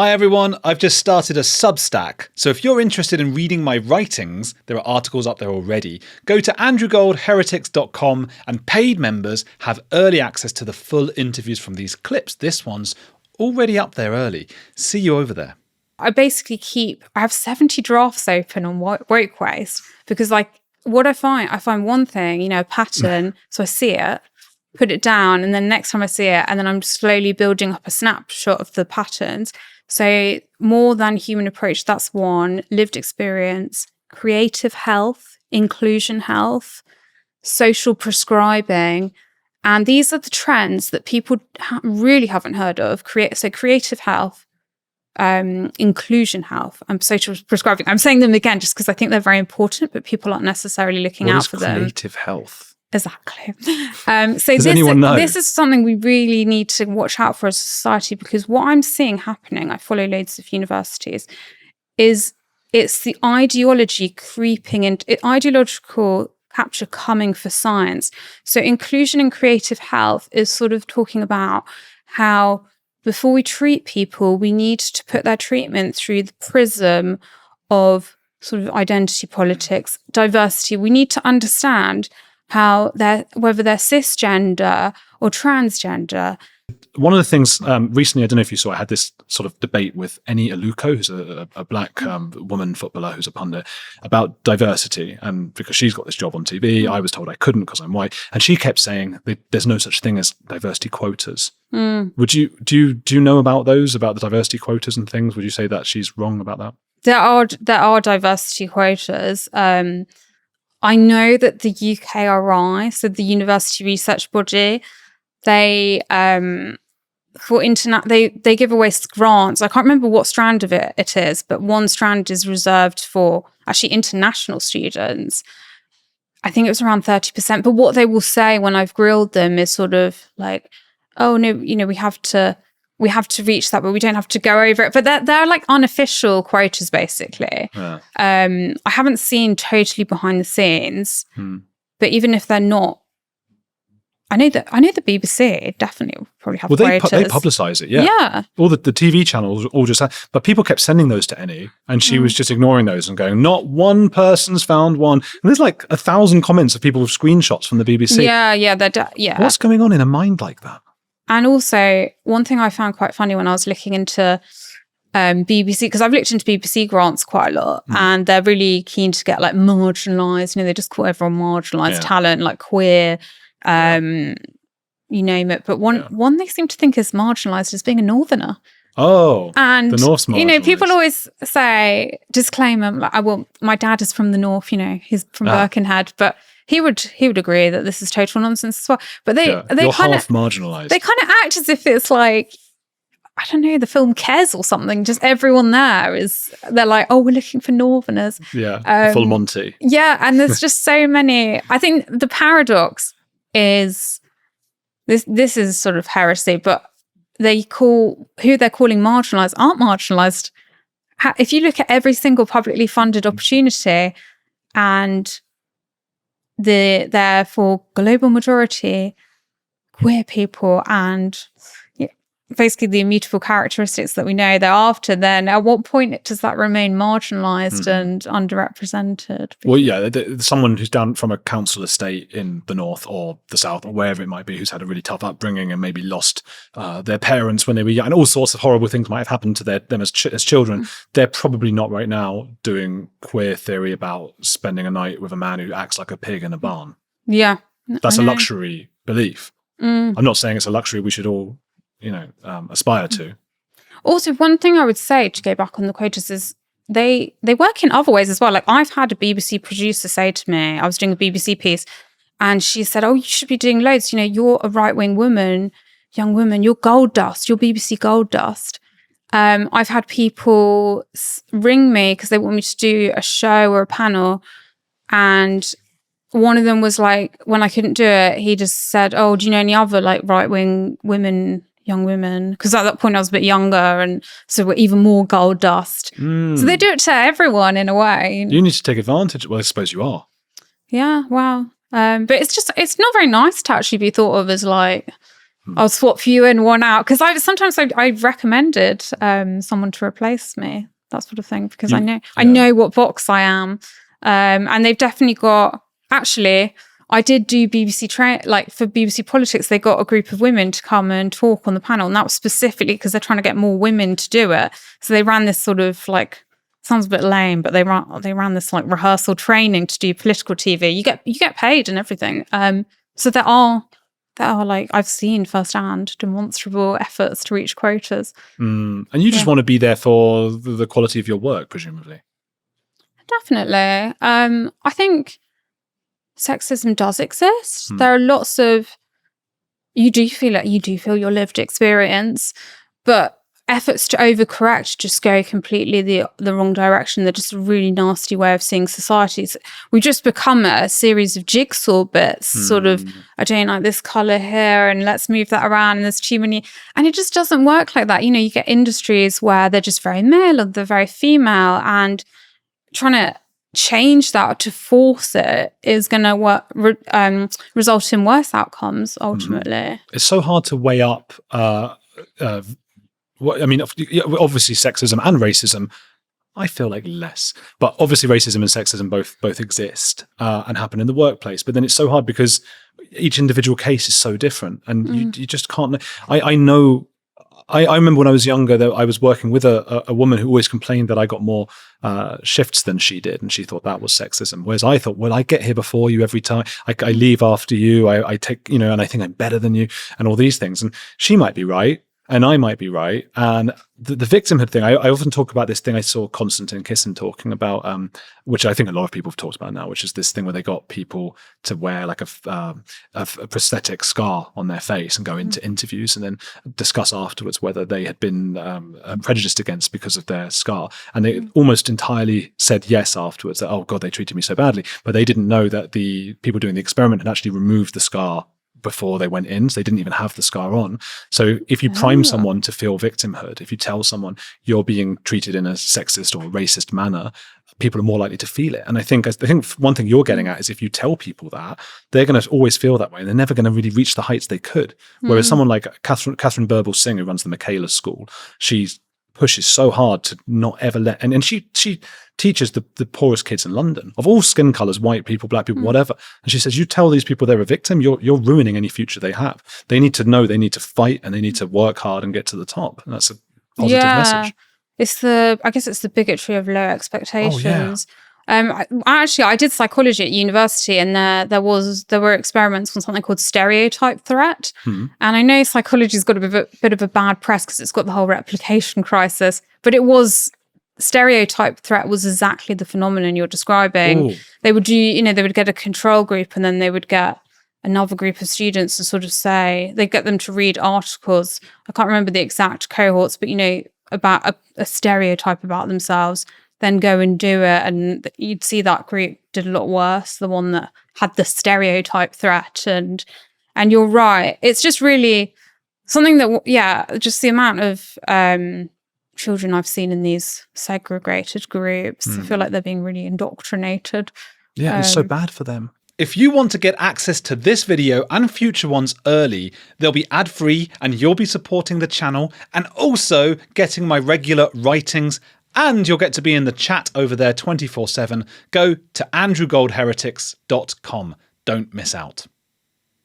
Hi everyone, I've just started a Substack, so if you're interested in reading my writings, there are articles up there already. Go to andrewgoldheretics.com and paid members have early access to the full interviews from these clips. This one's already up there early. See you over there. I have 70 drafts open on woke waste because what I find one thing, a pattern, so I see it, put it down, and then next time I see it, and then I'm slowly building up a snapshot of the patterns. So more than human approach, that's one. Lived experience, creative health, inclusion health, social prescribing. And these are the trends that people really haven't heard of. Creative health, inclusion health, and social prescribing. I'm saying them again just because I think they're very important, but people aren't necessarily looking out for them. Creative health? Exactly. Does anyone know? This is something we really need to watch out for as a society, because what I'm seeing happening, I follow loads of universities, is it's the ideology creeping in, ideological capture coming for science. So inclusion and creative health is sort of talking about how before we treat people, we need to put their treatment through the prism of sort of identity politics, diversity. We need to understand whether they're cisgender or transgender. One of the things recently, I don't know if you saw, I had this sort of debate with Eni Aluko, who's a black woman footballer who's a pundit, about diversity. And because she's got this job on TV, I was told I couldn't because I'm white. And she kept saying there's no such thing as diversity quotas. Do you know about those, about the diversity quotas and things? Would you say that she's wrong about that? There are diversity quotas. I know that the UKRI, so the University Research Body, they give away grants. I can't remember what strand of it is, but one strand is reserved for actually international students. I think it was around 30%. But what they will say when I've grilled them is sort of like, oh no, we have to reach that, but we don't have to go over it. But they're like unofficial quotas, basically. Yeah. I haven't seen totally behind the scenes, but even if they're not, I know the BBC definitely probably have quotas. They publicise it, yeah. Yeah. All the TV channels all just have, but people kept sending those to Eni, and she was just ignoring those and going, not one person's found one. And there's like 1,000 comments of people with screenshots from the BBC. Yeah. What's going on in a mind like that? And also, one thing I found quite funny when I was looking into BBC, because I've looked into BBC grants quite a lot, and they're really keen to get like marginalised. They just call everyone marginalised talent, like queer, you name it. But one they seem to think is marginalised as being a northerner. Oh, and the North's marginalised. People always say, disclaimer, like, my dad is from the North. He's from Birkenhead, but he would agree that this is total nonsense as well. But they kind of marginalised. They kind of act as if it's like, I don't know, the film Kes or something. Just everyone they're like, oh, we're looking for Northerners. Yeah, full Monty. Yeah, and there's just so many. I think the paradox is this is sort of heresy, but who they're calling marginalised aren't marginalised. If you look at every single publicly funded opportunity and therefore global majority queer people and basically the immutable characteristics that we know they're after, then at what point does that remain marginalised and underrepresented? Well, yeah, someone who's down from a council estate in the North or the South or wherever it might be, who's had a really tough upbringing and maybe lost their parents when they were young, and all sorts of horrible things might have happened to them as children. They're probably not right now doing queer theory about spending a night with a man who acts like a pig in a barn. Yeah. That's a luxury belief. I'm not saying it's a luxury we should all aspire to. Also, one thing I would say to go back on the quotas is they work in other ways as well. Like, I've had a BBC producer say to me, I was doing a BBC piece, and she said, oh, you should be doing loads. You're a right-wing woman, young woman, you're gold dust, you're BBC gold dust. I've had people ring me because they want me to do a show or a panel, and one of them was like, when I couldn't do it, he just said, oh, do you know any other like right-wing women, young women? Because at that point I was a bit younger, and so we're even more gold dust. So they do it to everyone in a way. You need to take advantage. Well, I suppose you are. Yeah, wow. But it's not very nice to actually be thought of as like, I'll swap you in, one out. Because I recommended someone to replace me, that sort of thing, because I know what box I am. And they've definitely got, actually, I did do BBC like for BBC Politics, they got a group of women to come and talk on the panel. And that was specifically because they're trying to get more women to do it. So they ran this sort of like, sounds a bit lame, but they ran this like rehearsal training to do political TV. You get paid and everything. So there are like, I've seen firsthand demonstrable efforts to reach quotas. And you just want to be there for the quality of your work, presumably. Definitely. I think sexism does exist. There are lots of, you do feel your lived experience, but efforts to overcorrect just go completely the wrong direction. They're just a really nasty way of seeing societies. We just become a series of jigsaw bits, sort of, I don't like this color here and let's move that around and there's too many. And it just doesn't work like that. You know, you get industries where they're just very male or they're very female, and trying to change that to force it is going to result in worse outcomes ultimately. It's so hard to weigh up obviously sexism and racism, I feel like less, but obviously racism and sexism both exist and happen in the workplace. But then it's so hard because each individual case is so different, and you just can't. I remember when I was younger that I was working with a woman who always complained that I got more shifts than she did, and she thought that was sexism. Whereas I thought, well, I get here before you every time. I leave after you. I take, and I think I'm better than you, and all these things. And she might be right, and I might be right. And the victimhood thing, I often talk about this thing I saw Konstantin Kisin talking about, which I think a lot of people have talked about now, which is this thing where they got people to wear like a prosthetic scar on their face and go into interviews and then discuss afterwards whether they had been prejudiced against because of their scar. And they almost entirely said yes afterwards, that, oh God, they treated me so badly. But they didn't know that the people doing the experiment had actually removed the scar before they went in, so they didn't even have the scar on. So if you prime someone to feel victimhood, if you tell someone you're being treated in a sexist or racist manner, people are more likely to feel it. And I think one thing you're getting at is if you tell people that, they're going to always feel that way, and they're never going to really reach the heights they could. Whereas someone like Catherine Burble Singh, who runs the Michaela School, she pushes so hard to not ever let, and she teaches the poorest kids in London of all skin colors, white people, black people, whatever. And she says, you tell these people they're a victim, you're ruining any future they have. They need to know they need to fight and they need to work hard and get to the top. And that's a positive message. I guess it's the bigotry of low expectations. I did psychology at university, and there were experiments on something called stereotype threat. And I know psychology's got a bit of a bad press because it's got the whole replication crisis, but stereotype threat was exactly the phenomenon you're describing. They would they would get a control group, and then they would get another group of students and sort of say, they'd get them to read articles. I can't remember the exact cohorts, but about a stereotype about themselves, then go and do it. And you'd see that group did a lot worse, the one that had the stereotype threat. And you're right. It's just really something that, just the amount of children I've seen in these segregated groups, I feel like they're being really indoctrinated. Yeah, it's so bad for them. If you want to get access to this video and future ones early, they'll be ad-free and you'll be supporting the channel and also getting my regular writings, and you'll get to be in the chat over there 24/7. Go to andrewgoldheretics.com. Don't miss out.